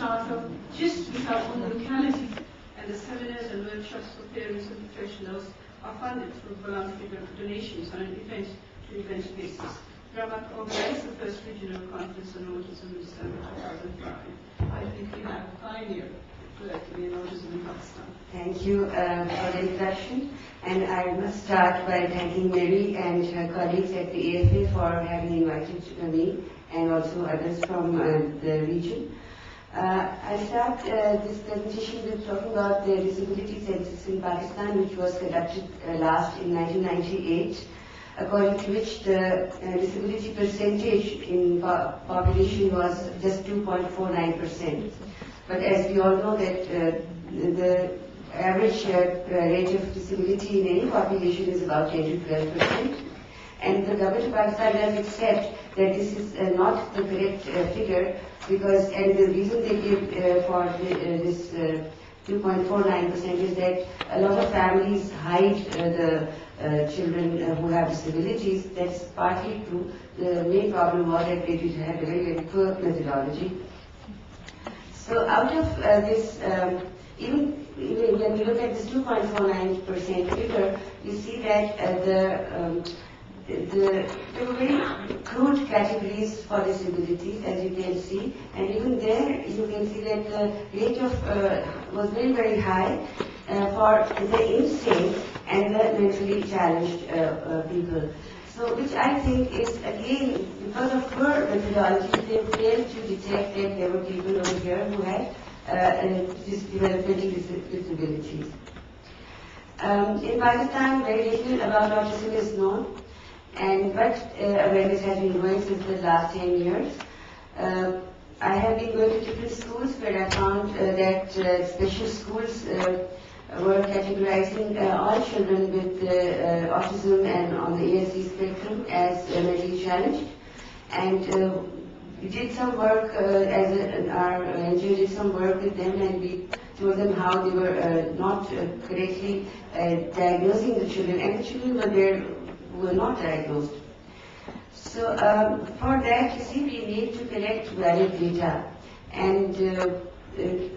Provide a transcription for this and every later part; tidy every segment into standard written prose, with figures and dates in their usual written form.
start off just with our own locality, and the seminars and workshops for parents and professionals are funded through voluntary donations on an event-to-event basis. RAMAQ organized the first regional conference on autism in December 2005. I think we have a pioneer collectively in autism in Pakistan. Thank you for the introduction. And I must start by thanking Mary and her colleagues at the AFA for having invited me and also others from the region. I'll start this presentation with talking about the disability census in Pakistan, which was conducted last in 1998, according to which the disability percentage in population was just 2.49%. But as we all know that the average rate of disability in any population is about 10 to 12%. And the government of Pakistan does accept that this is not the correct figure, because, and the reason they give for this 2.49% is that a lot of families hide the children who have disabilities. That's partly true. The main problem was that they did have a very, very poor methodology. So out of this, even when we look at this 2.49% figure, you see that there were very crude categories for disabilities, as you can see, and even there you can see that the rate of was very, very high for the insane and the mentally challenged people. So, which I think is again because of poor methodology, they failed to detect that there were people over here who had developmental disabilities. In Pakistan, very little about autism is known. But awareness has been growing since the last 10 years. I have been going to different schools where I found that special schools were categorizing all children with autism and on the ASD spectrum as mentally challenged. And we did some work, our NGO did some work with them, and we told them how they were not correctly diagnosing the children, and the children were not diagnosed. So for that, you see, we need to collect valid data. And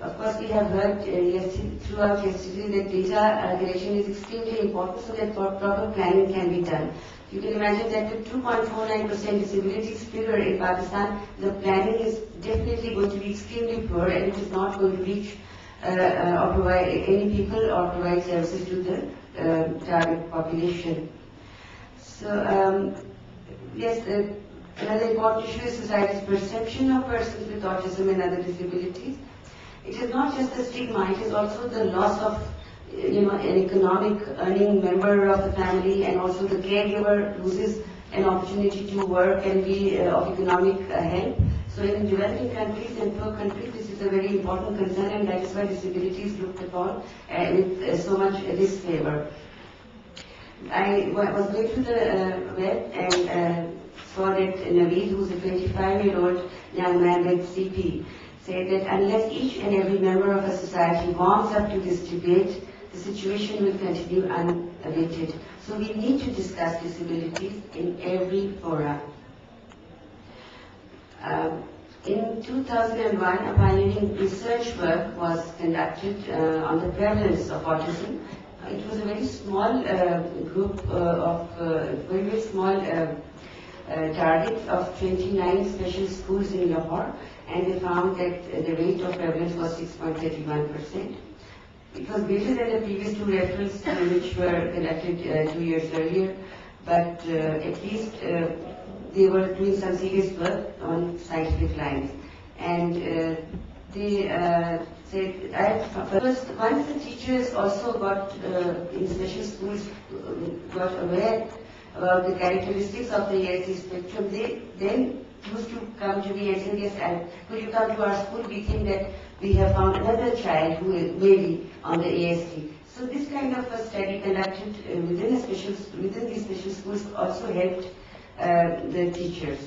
of course, we have heard throughout yesterday that data collection is extremely important so that proper planning can be done. You can imagine that with 2.49% disabilities figure in Pakistan, the planning is definitely going to be extremely poor, and it is not going to reach or provide any people or provide services to the target population. So, yes, another important issue is society's perception of persons with autism and other disabilities. It is not just the stigma, it is also the loss of, an economic earning member of the family, and also the caregiver loses an opportunity to work and be of economic help. So in developing countries and poor countries, this is a very important concern, and that is why disability is looked upon with so much disfavor. I was going to the web and saw that Naveed, who's a 25-year-old young man with CP, said that unless each and every member of a society warms up to this debate, the situation will continue unabated. So we need to discuss disabilities in every forum. In 2001, a pioneering research work was conducted on the prevalence of autism. It was a very small group of very, very small target of 29 special schools in Lahore, and they found that the rate of prevalence was 6.31%. It was greater than the previous two referrals which were conducted 2 years earlier, but at least they were doing some serious work on scientific lines. And they said, once the teachers also got in special schools got aware about the characteristics of the ASD spectrum, they then used to come to me and say, yes, could you come to our school? We think that we have found another child who may be on the ASD. So this kind of a study conducted within these special schools also helped the teachers.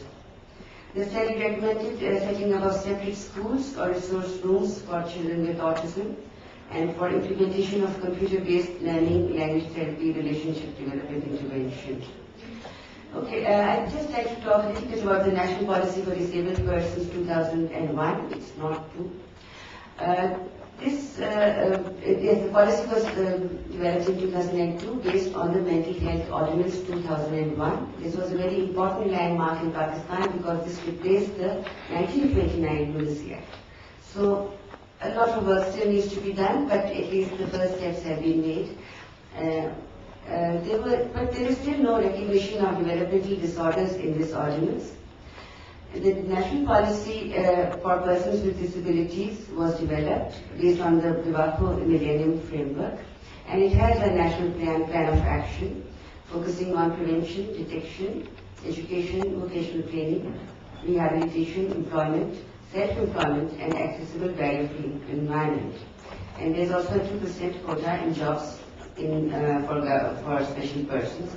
The study recommended setting up of separate schools or resource rooms for children with autism, and for implementation of computer-based learning, language therapy, relationship development intervention. Okay, I'd just like to talk a little bit about the National Policy for Disabled Persons 2001. It's not true. The policy was developed in 2002 based on the Mental Health Ordinance 2001. This was a very important landmark in Pakistan because this replaced the 1929 Lunacy Act. So a lot of work still needs to be done, but at least the first steps have been made. But there is still no recognition of developmental disorders in this ordinance. The national policy for persons with disabilities was developed based on the Vivaco Millennium Framework, and it has a national plan of action focusing on prevention, detection, education, vocational training, rehabilitation, employment, self-employment, and accessible barrier-free environment. And there's also a 2% quota in jobs for special persons,